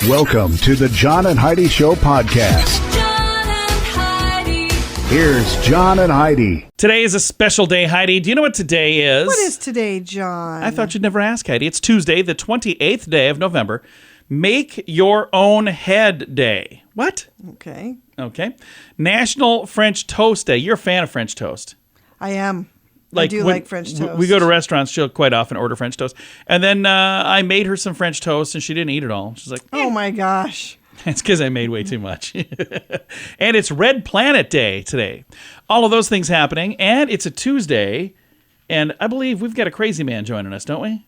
Welcome to the John and Heidi Show podcast. John and Heidi. Here's John and Heidi. Today is a special day, Heidi. Do you know what today is? What is today, John? I thought you'd never ask, Heidi. It's Tuesday, the 28th day of November. Make your own head day. What? Okay. National French Toast Day. You're a fan of French toast. I am. I do like French toast. We go to restaurants. She'll quite often order French toast. And then I made her some French toast, and she didn't eat it all. She's like, Oh, my gosh. It's because I made way too much. And it's Red Planet Day today. All of those things happening. And it's a Tuesday. And I believe we've got a crazy man joining us, don't we?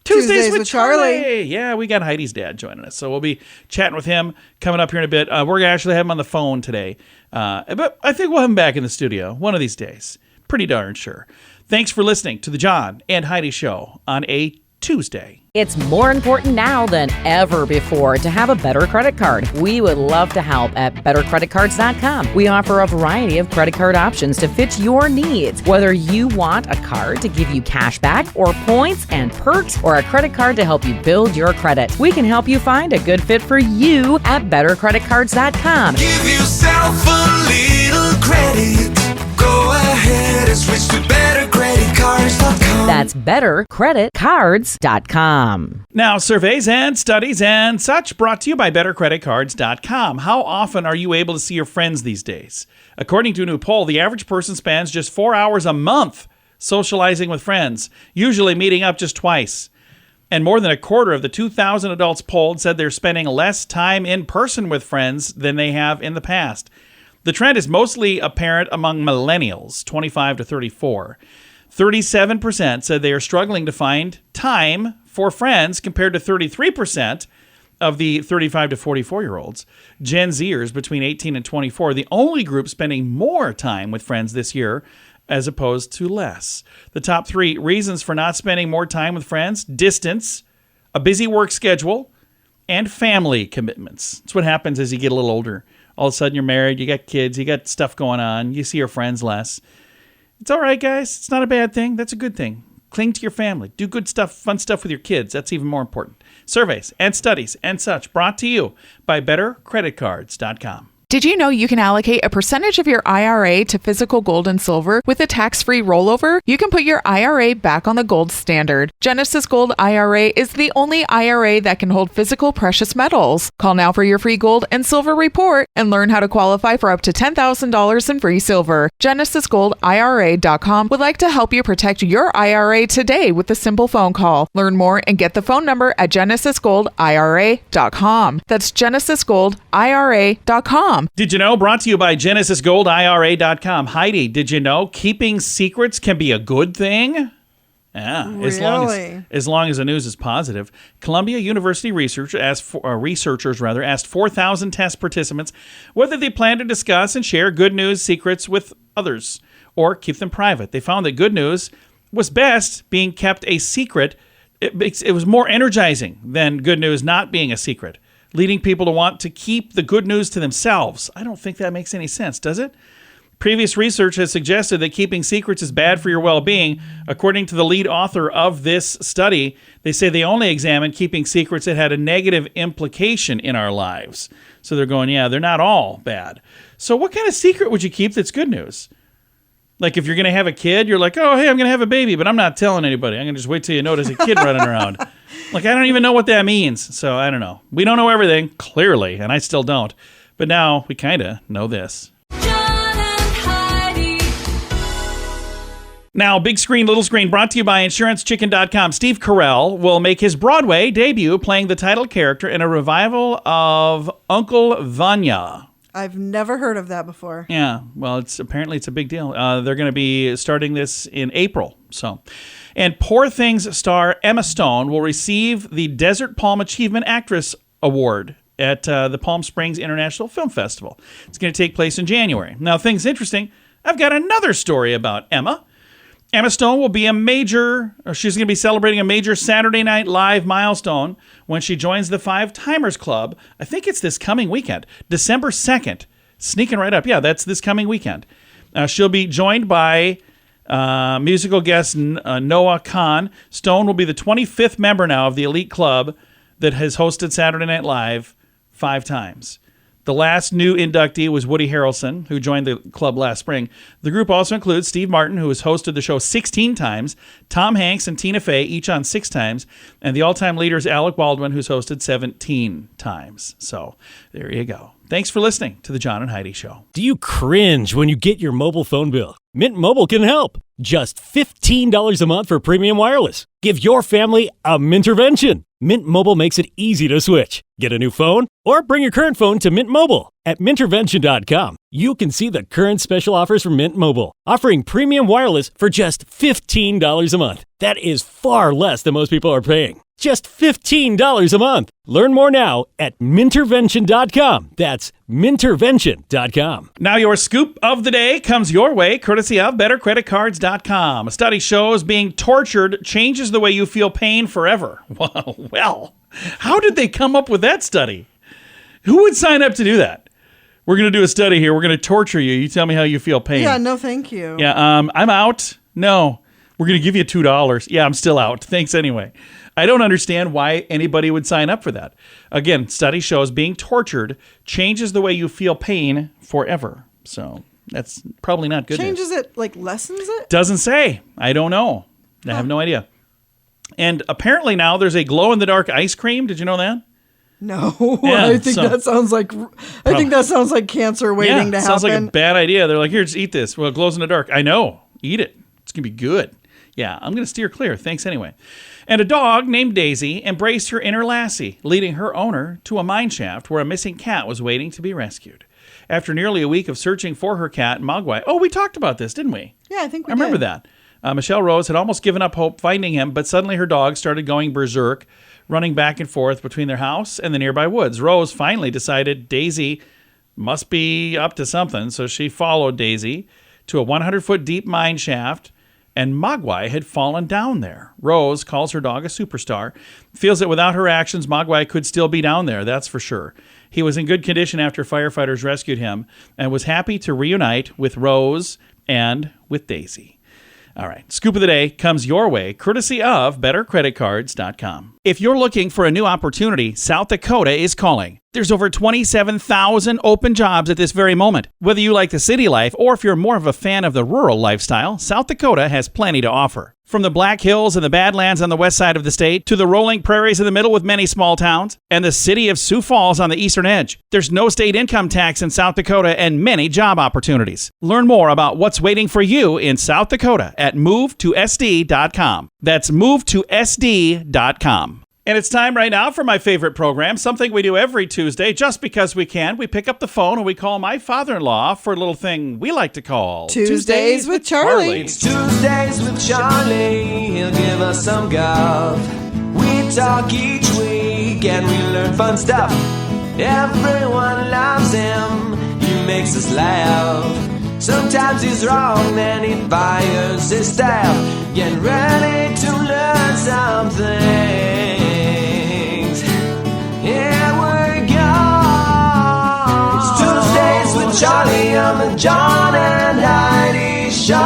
Tuesdays with Charlie. Yeah, we got Heidi's dad joining us. So we'll be chatting with him coming up here in a bit. We're going to actually have him on the phone today. But I think we'll have him back in the studio one of these days. Pretty darn sure. Thanks for listening to the John and Heidi Show on a Tuesday. It's more important now than ever before to have a better credit card. We would love to help at bettercreditcards.com. We offer a variety of credit card options to fit your needs. Whether you want a card to give you cash back or points and perks, or a credit card to help you build your credit, we can help you find a good fit for you at bettercreditcards.com. Give yourself a little credit. Go ahead and switch to bettercreditcards.com. That's bettercreditcards.com. Now, surveys and studies and such brought to you by bettercreditcards.com. How often are you able to see your friends these days? According to a new poll, the average person spends just 4 hours a month socializing with friends, usually meeting up just twice. And more than a quarter of the 2,000 adults polled said they're spending less time in person with friends than they have in the past. The trend is mostly apparent among millennials, 25 to 34. 37% said they are struggling to find time for friends compared to 33% of the 35 to 44-year-olds. Gen Zers between 18 and 24, the only group spending more time with friends this year as opposed to less. The top three reasons for not spending more time with friends: distance, a busy work schedule, and family commitments. It's what happens as you get a little older. All of a sudden you're married, you got kids, you got stuff going on, you see your friends less. It's all right, guys. It's not a bad thing. That's a good thing. Cling to your family. Do good stuff, fun stuff with your kids. That's even more important. Surveys and studies and such brought to you by bettercreditcards.com. Did you know you can allocate a percentage of your IRA to physical gold and silver with a tax-free rollover? You can put your IRA back on the gold standard. Genesis Gold IRA is the only IRA that can hold physical precious metals. Call now for your free gold and silver report and learn how to qualify for up to $10,000 in free silver. GenesisGoldIRA.com would like to help you protect your IRA today with a simple phone call. Learn more and get the phone number at GenesisGoldIRA.com. That's GenesisGoldIRA.com. Did you know? Brought to you by GenesisGoldIRA.com. Heidi, did you know keeping secrets can be a good thing? Yeah, Really? as long as the news is positive. Columbia University researchers asked 4,000 test participants whether they plan to discuss and share good news secrets with others or keep them private. They found that good news was best being kept a secret. It was more energizing than good news not being a secret, leading people to want to keep the good news to themselves. I don't think that makes any sense, does it? Previous research has suggested that keeping secrets is bad for your well-being. According to the lead author of this study, they say they only examined keeping secrets that had a negative implication in our lives. So they're going, yeah, they're not all bad. So what kind of secret would you keep that's good news? Like if you're going to have a kid, you're like, oh, hey, I'm going to have a baby, but I'm not telling anybody. I'm going to just wait till you notice a kid running around. Like, I don't even know what that means. So I don't know. We don't know everything, clearly, and I still don't. But now we kind of know this. John and Heidi. Now, big screen, little screen, brought to you by InsuranceChicken.com. Steve Carell will make his Broadway debut playing the title character in a revival of Uncle Vanya. I've never heard of that before. Yeah, well, it's a big deal. They're going to be starting this in April. And Poor Things star Emma Stone will receive the Desert Palm Achievement Actress Award at the Palm Springs International Film Festival. It's going to take place in January. Now, things interesting. I've got another story about Emma. Emma Stone will be she's going to be celebrating a major Saturday Night Live milestone when she joins the Five Timers Club. I think it's this coming weekend, December 2nd. Sneaking right up. Yeah, that's this coming weekend. She'll be joined by musical guest Noah Khan. Stone will be the 25th member now of the elite club that has hosted Saturday Night Live 5 times. The last new inductee was Woody Harrelson, who joined the club last spring. The group also includes Steve Martin, who has hosted the show 16 times, Tom Hanks and Tina Fey, each on 6 times, and the all-time leader is Alec Baldwin, who's hosted 17 times. So there you go. Thanks for listening to The John and Heidi Show. Do you cringe when you get your mobile phone bill? Mint Mobile can help. Just $15 a month for premium wireless. Give your family a Mintervention. Mint Mobile makes it easy to switch. Get a new phone or bring your current phone to Mint Mobile. At Mintervention.com, you can see the current special offers from Mint Mobile, offering premium wireless for just $15 a month. That is far less than most people are paying. Just $15 a month. Learn more now at Mintervention.com. That's Mintervention.com. Now your scoop of the day comes your way, courtesy of BetterCreditCards.com. A study shows being tortured changes the way you feel pain forever. Well, how did they come up with that study? Who would sign up to do that? We're going to do a study here. We're going to torture you. You tell me how you feel pain. Yeah, no thank you. Yeah, I'm out. No. We're going to give you $2. Yeah, I'm still out. Thanks anyway. I don't understand why anybody would sign up for that. Again, study shows being tortured changes the way you feel pain forever. So that's probably not good Changes news. it, like lessens it? Doesn't say. I don't know. I have no idea. And apparently now there's a glow-in-the-dark ice cream. Did you know that? No, Yeah, I think so- that sounds like cancer waiting to happen. Sounds like a bad idea. They're like, here, just eat this. Well, it glows in the dark. I know. Eat it. It's going to be good. Yeah, I'm going to steer clear. Thanks anyway. And a dog named Daisy embraced her inner lassie, leading her owner to a mine shaft where a missing cat was waiting to be rescued. After nearly a week of searching for her cat, Mogwai... Oh, we talked about this, didn't we? Yeah, I think we I remember did. that. Michelle Rose had almost given up hope finding him, but suddenly her dog started going berserk, running back and forth between their house and the nearby woods. Rose finally decided Daisy must be up to something, so she followed Daisy to a 100-foot deep mine shaft, and Mogwai had fallen down there. Rose calls her dog a superstar, feels that without her actions, Mogwai could still be down there, that's for sure. He was in good condition after firefighters rescued him and was happy to reunite with Rose and with Daisy. All right, scoop of the day comes your way, courtesy of BetterCreditCards.com. If you're looking for a new opportunity, South Dakota is calling. There's over 27,000 open jobs at this very moment. Whether you like the city life or if you're more of a fan of the rural lifestyle, South Dakota has plenty to offer. From the Black Hills and the Badlands on the west side of the state to the rolling prairies in the middle with many small towns and the city of Sioux Falls on the eastern edge, there's no state income tax in South Dakota and many job opportunities. Learn more about what's waiting for you in South Dakota at movetosd.com. That's movetosd.com. And it's time right now for my favorite program, something we do every Tuesday just because we can. We pick up the phone and we call my father-in-law for a little thing we like to call Tuesdays with Charlie. Tuesdays with Charlie, he'll give us some golf. We talk each week and we learn fun stuff. Everyone loves him, he makes us laugh. Sometimes he's wrong, then he fires his staff. Get ready to learn something. Here we go. It's Tuesdays with Charlie on the John and Heidi Show.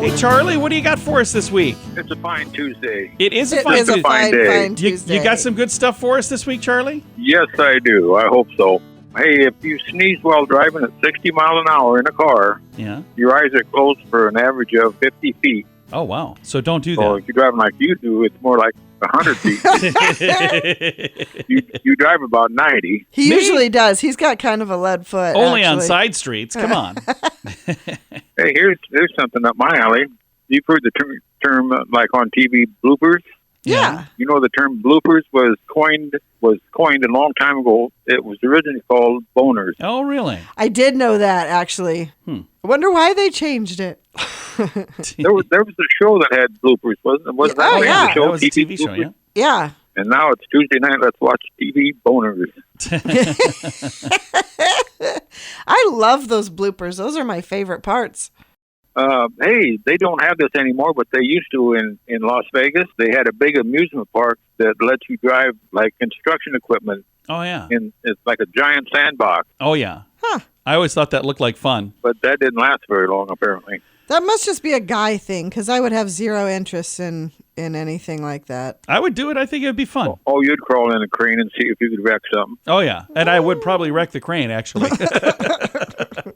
Hey, Charlie, what do you got for us this week? It's a fine Tuesday. It is a It fine is a Tuesday. fine day. fine You, Tuesday. you got some good stuff for us this week, Charlie? Yes, I do. I hope so. Hey, if you sneeze while driving at 60 miles an hour in a car, Yeah. your eyes are closed for an average of 50 feet. Oh, wow. So don't do So that. if you're driving like you do, it's more like 100 feet. you drive about 90. He usually does. He's got kind of a lead foot. Only on actually. side streets. Come on. Hey, here's something up my alley. You've heard the term like on TV, bloopers. Yeah. You know, the term bloopers was coined a long time ago. It was originally called boners. Oh, really? I did know that, actually. I wonder why they changed it. There was a show that had bloopers, wasn't it? Wasn't that Oh, the name yeah. of the show? That was a TV show, bloopers? yeah? Yeah. And now it's Tuesday night. Let's watch TV boners. I love those bloopers. Those are my favorite parts. Hey, they don't have this anymore, but they used to in Las Vegas. They had a big amusement park that lets you drive like construction equipment. Oh, yeah. It's like a giant sandbox, Oh, yeah. Huh. I always thought that looked like fun. but that didn't last very long, apparently. That must just be a guy thing, because I would have zero interest in anything like that. I would do it. I think it would be fun. Oh, you'd crawl in a crane and see if you could wreck something. Oh, yeah. And I would probably wreck the crane, actually.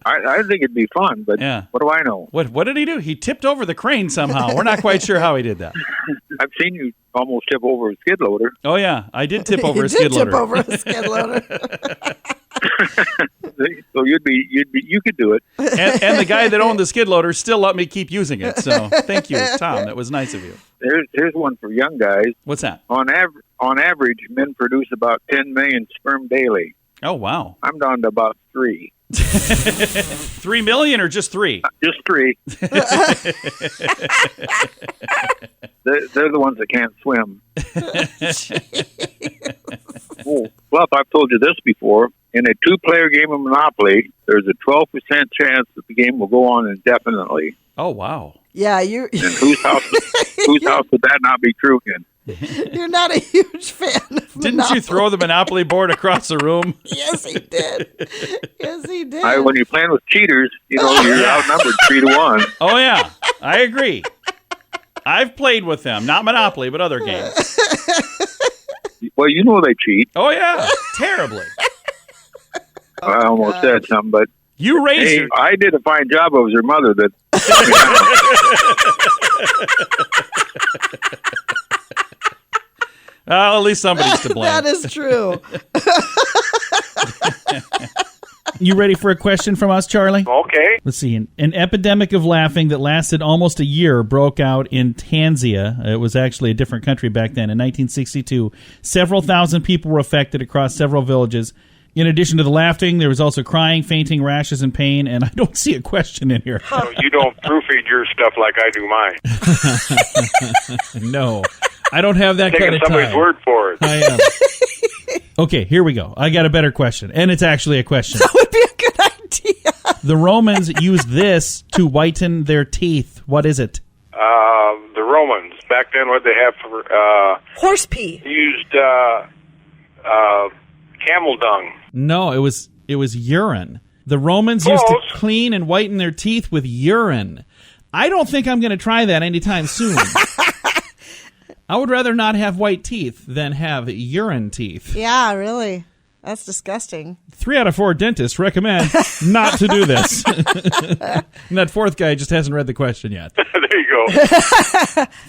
I think it'd be fun, but Yeah. what do I know? What did he do? He tipped over the crane somehow. We're not quite sure how he did that. I've seen you almost tip over a skid loader. Oh, yeah. I did tip over You a skid did tip loader. over a skid loader. So you could do it. And the guy that owned the skid loader still let me keep using it. So thank you, Tom. That was nice of you. Here's one for young guys. What's that? On average, men produce about 10 million sperm daily. Oh, wow. I'm down to about 3. 3 million or just 3? Just 3. They're the ones that can't swim. Oh, well, I've told you this before. In a 2-player game of Monopoly, there's a 12% chance that the game will go on indefinitely. Oh, wow. Yeah, you. And whose house would that not be true in? You're not a huge fan of Didn't Monopoly. you throw the Monopoly board across the room? Yes, he did. Yes, he did. When you're playing with cheaters, you're outnumbered 3-1. Oh, yeah. I agree. I've played with them. Not Monopoly, but other games. Well, you know they cheat. Oh, yeah. Terribly. I almost said something, but You raised hey, your... I did a fine job. It was her mother that. Well, at least somebody's to blame. That is true. You ready for a question from us, Charlie? Okay. Let's see. An epidemic of laughing that lasted almost a year broke out in Tanzania. It was actually a different country back then. In 1962, several thousand people were affected across several villages. In addition to the laughing, there was also crying, fainting, rashes, and pain. And I don't see a question in here. So you don't proofread your stuff like I do mine. No, I don't have that kind Taking of somebody's time. word for it. I am. Okay, here we go. I got a better question, and it's actually a question. That would be a good idea. The Romans used this to whiten their teeth. What is it? The Romans, back then, what they have for, Horse pee. used camel dung. No, it was urine. The Romans used to Close. clean and whiten their teeth with urine. I don't think I'm going to try that anytime soon. I would rather not have white teeth than have urine teeth. Yeah, really. That's disgusting. 3 out of 4 dentists recommend not to do this. And that fourth guy just hasn't read the question yet. There you go.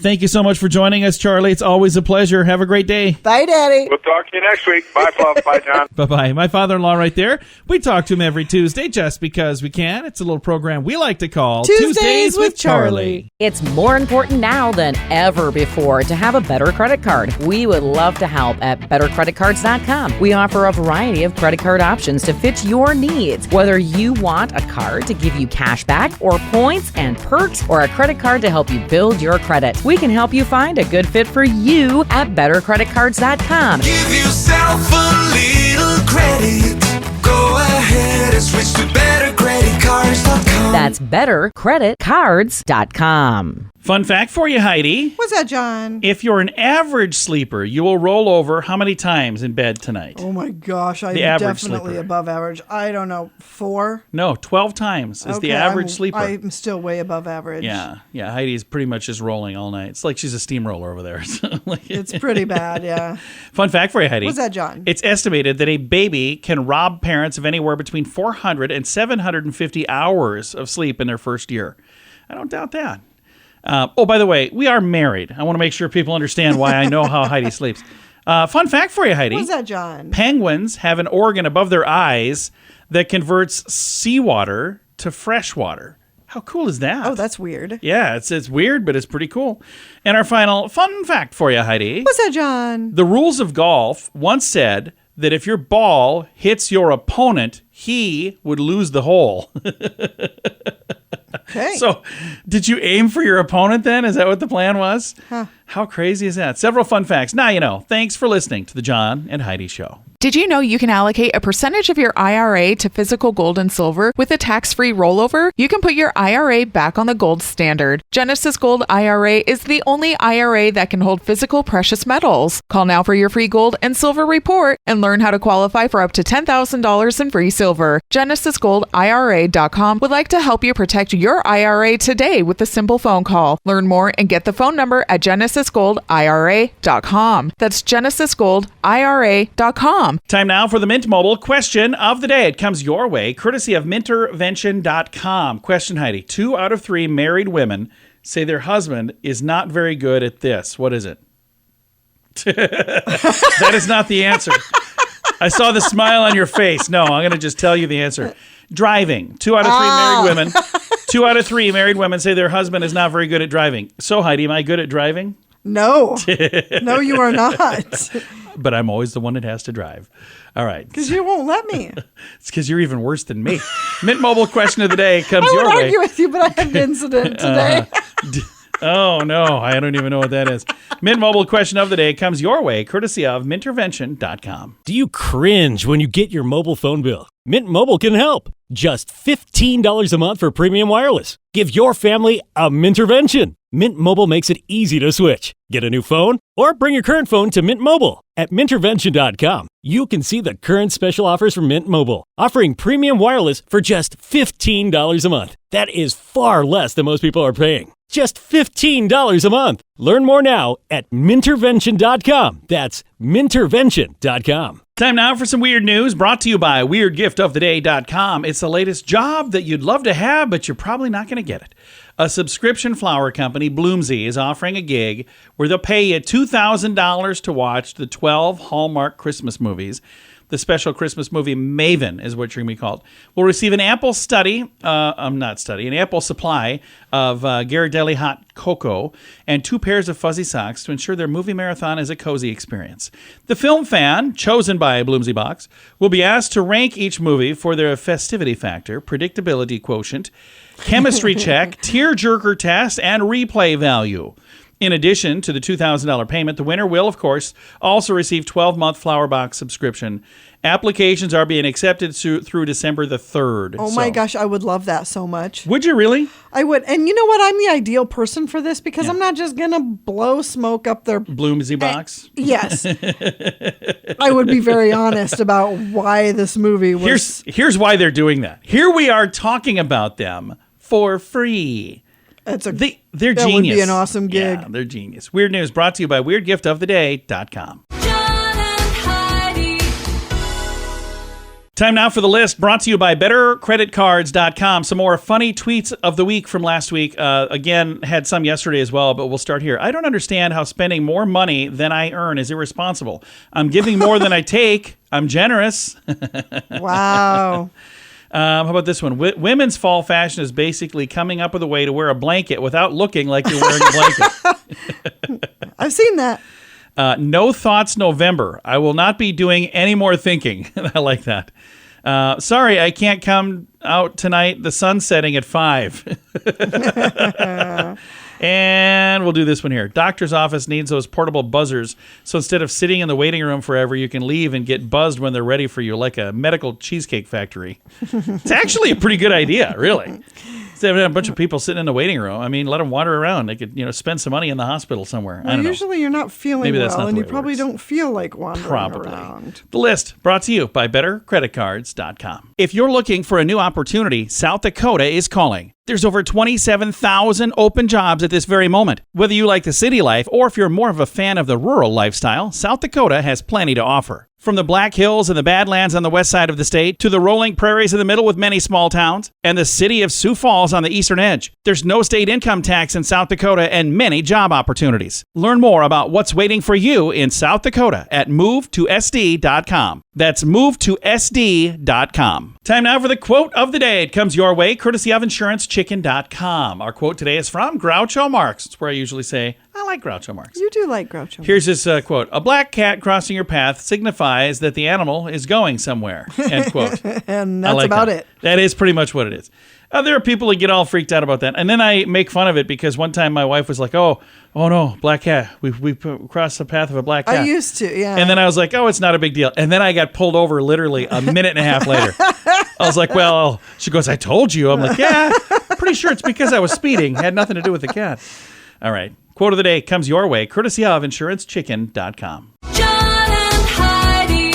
Thank you so much for joining us, Charlie. It's always a pleasure. Have a great day. Bye, Daddy. We'll talk to you next week. Bye, Fluff. Bye, John. Bye-bye. My father-in-law right there. We talk to him every Tuesday just because we can. It's a little program we like to call Tuesdays with Charlie. It's more important now than ever before to have a better credit card. We would love to help at bettercreditcards.com. We offer a variety of credit card options to fit your needs. Whether you want a card to give you cash back or points and perks, or a credit card to help you build your credit, we can help you find a good fit for you at bettercreditcards.com. Give yourself a little credit. Go ahead and switch to bettercreditcards.com. That's bettercreditcards.com. Fun fact for you, Heidi. What's that, John? If you're an average sleeper, you will roll over how many times in bed tonight? Oh my gosh, I'm The average definitely sleeper. above average. I don't know, 4? No, 12 times is the Okay, average sleeper. I'm still way above average. Yeah, Heidi's pretty much just rolling all night. It's like she's a steamroller over there. It's pretty bad, yeah. Fun fact for you, Heidi. What's that, John? It's estimated that a baby can rob parents of anywhere between 400 and 750 hours of sleep in their first year. I don't doubt that. Oh, by the way, we are married. I want to make sure people understand why I know how Heidi sleeps. Fun fact for you, Heidi. What's that, John? Penguins have an organ above their eyes that converts seawater to fresh water. How cool is that? Oh, that's weird. Yeah, it's weird, but it's pretty cool. And our final fun fact for you, Heidi. What's that, John? The rules of golf once said that if your ball hits your opponent, he would lose the hole. Okay. So, did you aim for your opponent then? Is that what the plan was? Huh. How crazy is that? Several fun facts. Now you know. Thanks for listening to the John and Heidi Show. Did you know you can allocate a percentage of your IRA to physical gold and silver with a tax-free rollover? You can put your IRA back on the gold standard. Genesis Gold IRA is the only IRA that can hold physical precious metals. Call now for your free gold and silver report and learn how to qualify for up to $10,000 in free silver. GenesisGoldIRA.com would like to help you protect your IRA today with a simple phone call. Learn more and get the phone number at GenesisGoldIRA.com. That's GenesisGoldIRA.com. Time now for the Mint Mobile question of the day. It comes your way, courtesy of Mintervention.com. Question, Heidi. 2 out of 3 married women say their husband is not very good at this. What is it? That is not the answer. I saw the smile on your face. No, I'm going to just tell you the answer. Driving. 2 out of 3 married women. 2 out of 3 married women say their husband is not very good at driving. So, Heidi, am I good at driving? No. No, you are not. But I'm always the one that has to drive. All right. Because you won't let me. It's because you're even worse than me. Mint Mobile question of the day comes I your would way. argue with you, but I had an incident today. Oh, no. I don't even know what that is. Mint Mobile question of the day comes your way, courtesy of Mintervention.com. Do you cringe when you get your mobile phone bill? Mint Mobile can help. Just $15 a month for premium wireless. Give your family a Mintervention. Mint Mobile makes it easy to switch. Get a new phone or bring your current phone to Mint Mobile. At Mintervention.com, you can see the current special offers from Mint Mobile, offering premium wireless for just $15 a month. That is far less than most people are paying. Just $15 a month. Learn more now at Mintervention.com. That's Mintervention.com. Time now for some weird news brought to you by WeirdGiftOfTheDay.com. It's the latest job that you'd love to have, but you're probably not going to get it. A subscription flower company, Bloomsy, is offering a gig where they'll pay you $2,000 to watch the 12 Hallmark Christmas movies. The special Christmas movie Maven is what you're going to be called. Will receive an ample an ample supply of Ghirardelli hot cocoa and 2 pairs of fuzzy socks to ensure their movie marathon is a cozy experience. The film fan, chosen by Bloomsy Box, will be asked to rank each movie for their festivity factor, predictability quotient, chemistry check, tearjerker test, and replay value. In addition to the $2,000 payment, the winner will, of course, also receive 12-month Flower Box subscription. Applications are being accepted through December the 3rd. Oh my gosh, I would love that so much. Would you really? I would. And you know what? I'm the ideal person for this because I'm not just going to blow smoke up their... Bloomsy Box? Yes. I would be very honest about why this movie was... Here's why they're doing that. Here we are talking about them for free. They're genius. That would be an awesome gig. Yeah, they're genius. Weird news brought to you by WeirdGiftOfTheDay.com. John and Heidi. Time now for the list brought to you by BetterCreditCards.com. Some more funny tweets of the week from last week. Again, had some yesterday as well, but we'll start here. I don't understand how spending more money than I earn is irresponsible. I'm giving more than I take. I'm generous. Wow. How about this one? Women's fall fashion is basically coming up with a way to wear a blanket without looking like you're wearing a blanket. I've seen that. No thoughts November. I will not be doing any more thinking. I like that. Sorry, I can't come out tonight. The sun's setting at 5. And we'll do this one here. Doctor's office needs those portable buzzers. So instead of sitting in the waiting room forever, you can leave and get buzzed when they're ready for you, like a medical cheesecake factory. It's actually a pretty good idea, really. Instead of having a bunch of people sitting in the waiting room, I mean, let them wander around. They could, spend some money in the hospital somewhere. I don't know. Usually you're not feeling Maybe that's well, not and the you way it probably works. don't feel like wandering around. The list brought to you by BetterCreditCards.com. If you're looking for a new opportunity, South Dakota is calling. There's over 27,000 open jobs at this very moment. Whether you like the city life or if you're more of a fan of the rural lifestyle, South Dakota has plenty to offer. From the Black Hills and the Badlands on the west side of the state to the rolling prairies in the middle with many small towns and the city of Sioux Falls on the eastern edge, there's no state income tax in South Dakota and many job opportunities. Learn more about what's waiting for you in South Dakota at movetosd.com. That's movetosd.com. Time now for the quote of the day. It comes your way, courtesy of InsuranceChicken.com. Our quote today is from Groucho Marx. It's where I usually say, I like Groucho Marx. You do like Groucho Marx. Here's this quote. A black cat crossing your path signifies that the animal is going somewhere. End quote. And that's about it. That is pretty much what it is. There are people that get all freaked out about that. And then I make fun of it because one time my wife was like, oh no, black cat. We crossed the path of a black cat. I used to, yeah. And then I was like, oh, it's not a big deal. And then I got pulled over literally a minute and a half later. I was like, well, she goes, I told you. I'm like, yeah, pretty sure it's because I was speeding. Had nothing to do with the cat. All right. Quote of the day comes your way, courtesy of InsuranceChicken.com. John and Heidi.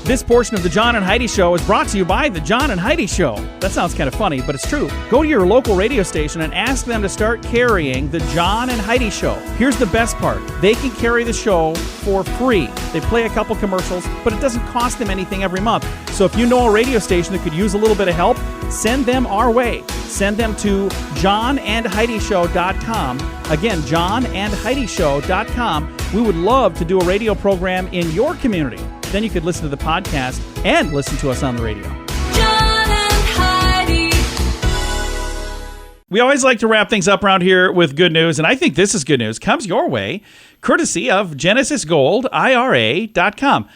This portion of the John and Heidi Show is brought to you by the John and Heidi Show. That sounds kind of funny, but it's true. Go to your local radio station and ask them to start carrying the John and Heidi Show. Here's the best part. They can carry the show for free. They play a couple commercials, but it doesn't cost them anything every month. So if you know a radio station that could use a little bit of help, send them our way. Send them to johnandheidishow.com. Again, johnandheidishow.com. We would love to do a radio program in your community. Then you could listen to the podcast and listen to us on the radio. John and Heidi. We always like to wrap things up around here with good news, and I think this is good news. Comes your way, courtesy of GenesisGoldIRA.com.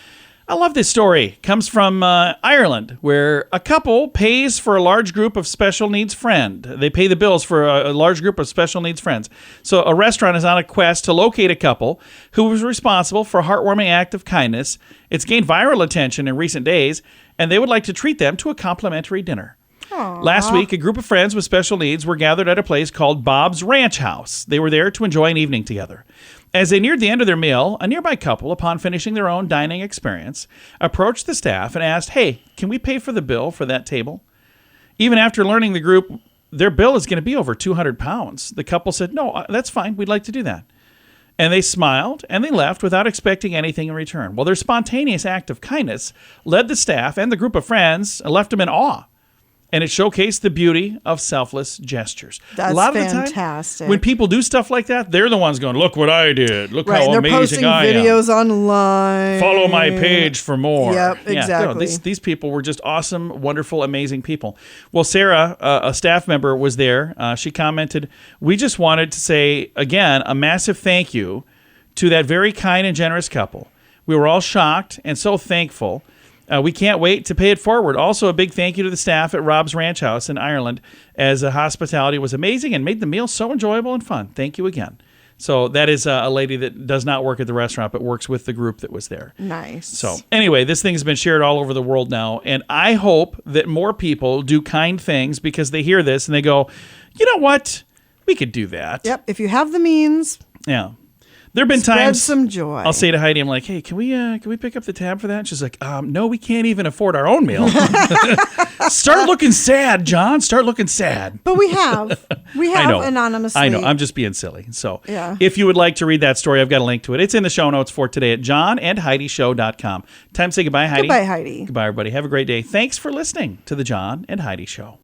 I love this story. Comes from Ireland, where a couple pays for a large group of special needs friend. They pay the bills for a large group of special needs friends. So a restaurant is on a quest to locate a couple who was responsible for a heartwarming act of kindness. It's gained viral attention in recent days, and they would like to treat them to a complimentary dinner. Aww. Last week, a group of friends with special needs were gathered at a place called Bob's Ranch House. They were there to enjoy an evening together. As they neared the end of their meal, a nearby couple, upon finishing their own dining experience, approached the staff and asked, hey, can we pay for the bill for that table? Even after learning the group, their bill is going to be over 200 pounds. The couple said, no, that's fine. We'd like to do that. And they smiled and they left without expecting anything in return. Well, their spontaneous act of kindness led the staff and the group of friends and left them in awe. And it showcased the beauty of selfless gestures. That's a lot of fantastic. The time, when people do stuff like that, they're the ones going, look what I did. Look Right, how they're amazing posting I am. videos online. Follow my page for more. Yep, Yeah, exactly. these people were just awesome, wonderful, amazing people. Well, Sarah, a staff member, was there. She commented, we just wanted to say, again, a massive thank you to that very kind and generous couple. We were all shocked and so thankful. We can't wait to pay it forward. Also, a big thank you to the staff at Rob's Ranch House in Ireland, as the hospitality was amazing and made the meal so enjoyable and fun. Thank you again. So that is a lady that does not work at the restaurant, but works with the group that was there. Nice. So anyway, this thing has been shared all over the world now, and I hope that more people do kind things because they hear this and they go, you know what? We could do that. Yep. If you have the means, Yeah. There have been spread times some joy. I'll say to Heidi, I'm like, hey, can we pick up the tab for that? And she's like, no, we can't even afford our own meal. Start looking sad, John. Start looking sad. But we have I know. anonymously. I know. I'm just being silly. So Yeah. if you would like to read that story, I've got a link to it. It's in the show notes for today at johnandheidishow.com. Time to say goodbye, Heidi. Goodbye, Heidi. Goodbye, everybody. Have a great day. Thanks for listening to the John and Heidi Show.